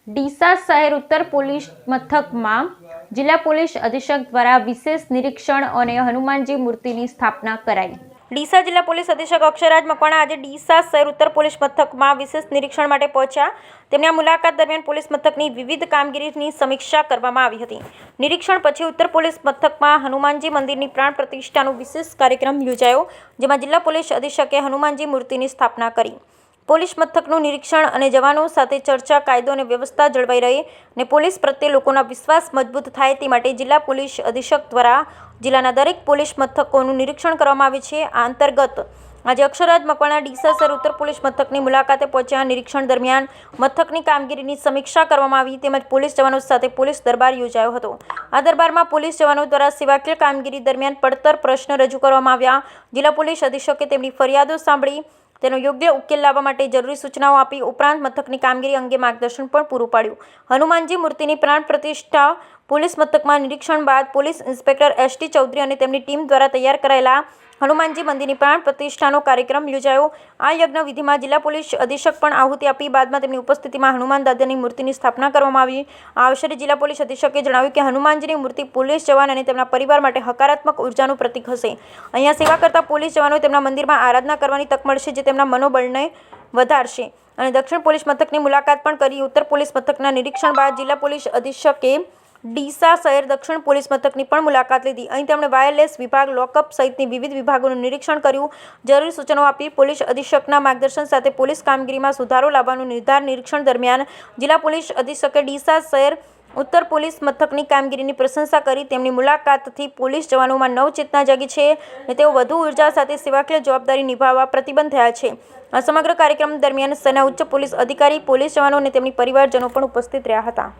ડીસા શહેર ઉત્તર પોલીસ મથકમાં જિલ્લા પોલીસ અધિક્ષક દ્વારા વિશેષ નિરીક્ષણ અને હનુમાનજી મૂર્તિની સ્થાપના કરાઈ। ડીસા જિલ્લા પોલીસ અધિક્ષક અક્ષરાજ મકવાણા આજે ડીસા શહેર ઉત્તર પોલીસ મથકમાં વિશેષ નિરીક્ષણ માટે પહોંચ્યા। તેમની આ મુલાકાત દરમિયાન પોલીસ મથકની વિવિધ કામગીરીની સમીક્ષા કરવામાં આવી હતી। નિરીક્ષણ પછી ઉત્તર પોલીસ મથકમાં હનુમાનજી મંદિરની પ્રાણ પ્રતિષ્ઠાનો વિશેષ કાર્યક્રમ યોજાયો, જેમાં જિલ્લા પોલીસ અધિક્ષકે હનુમાનજી મૂર્તિની સ્થાપના કરી। પોલીસ મથકનું નિરીક્ષણ અને જવાનો સાથે ચર્ચા, કાયદો અને વ્યવસ્થા જળવાઈ રહે અને પોલીસ પ્રત્યે લોકોનો વિશ્વાસ મજબૂત થાય તે માટે જિલ્લા પોલીસ અધિક્ષક દ્વારા જિલ્લાના દરેક પોલીસ મથકોનું નિરીક્ષણ કરવામાં આવે છે। આ અંતર્ગત આજે અક્ષરાજ મકવાણા ડીસા શહેર ઉત્તર પોલીસ મથકની મુલાકાતે પહોંચ્યા। નિરીક્ષણ દરમિયાન મથકની કામગીરીની સમીક્ષા કરવામાં આવી તેમજ પોલીસ જવાનો સાથે પોલીસ દરબાર યોજાયો હતો। આ દરબારમાં પોલીસ જવાનો દ્વારા સેવાકીય કામગીરી દરમિયાન પડતર પ્રશ્ન રજૂ કરવામાં આવ્યા। જિલ્લા પોલીસ અધિક્ષકે તેમની ફરિયાદો સાંભળી તેનો યોગ્ય ઉકેલ લાવવા માટે જરૂરી સૂચનાઓ આપી, ઉપરાંત મથકની કામગીરી અંગે માર્ગદર્શન પણ પૂરું પાડ્યું। હનુમાનજી મૂર્તિની પ્રાણ પ્રતિષ્ઠા પોલીસ મથકમાં નિરીક્ષણ બાદ પોલીસ ઇન્સ્પેક્ટર એસ.ટી. ચૌધરી અને તેમની ટીમ દ્વારા તૈયાર કરાયેલા હનુમાનજી મંદિરની પ્રાણ પ્રતિષ્ઠાનો કાર્યક્રમ યોજાયો। આ યજ્ઞ વિધિમાં જિલ્લા પોલીસ અધિક્ષક પણ આહુતિ આપી, બાદમાં તેમની ઉપસ્થિતિમાં હનુમાન દાદાની મૂર્તિની સ્થાપના કરવામાં આવી। આ અવસરે જિલ્લા પોલીસ અધિક્ષકે જણાવ્યું કે હનુમાનજીની મૂર્તિ પોલીસ જવાન અને તેમના પરિવાર માટે હકારાત્મક ઉર્જાનું પ્રતીક હશે। અહીંયા સેવા કરતા પોલીસ જવાનો તેમના મંદિરમાં આરાધના કરવાની તક મળશે, જે તેમના મનોબળને વધારશે અને દક્ષિણ પોલીસ મથકની મુલાકાત પણ કરી। ઉત્તર પોલીસ મથકના નિરીક્ષણ બાદ જિલ્લા પોલીસ અધિક્ષકે ડીસા શહેર દક્ષિણ પોલીસ મથકની પણ મુલાકાત લીધી। અહીં તેમણે વાયરલેસ વિભાગ, લોકઅપ સહિતની વિવિધ વિભાગોનું નિરીક્ષણ કર્યું, જરૂરી સૂચનો આપી। પોલીસ અધિક્ષકના માર્ગદર્શન સાથે પોલીસ કામગીરીમાં સુધારો લાવવાનો નિર્ધાર। નિરીક્ષણ દરમિયાન જિલ્લા પોલીસ અધિક્ષકે ડીસા શહેર ઉત્તર પોલીસ મથકની કામગીરીની પ્રશંસા કરી। તેમની મુલાકાતથી પોલીસ જવાનોમાં નવચેતના જાગી છે અને તેઓ વધુ ઉર્જા સાથે સેવાકીય જવાબદારી નિભાવવા પ્રતિબદ્ધ થયા છે। આ સમગ્ર કાર્યક્રમ દરમિયાન શહેરના ઉચ્ચ પોલીસ અધિકારી, પોલીસ જવાનો અને તેમની પરિવારજનો પણ ઉપસ્થિત રહ્યા હતા।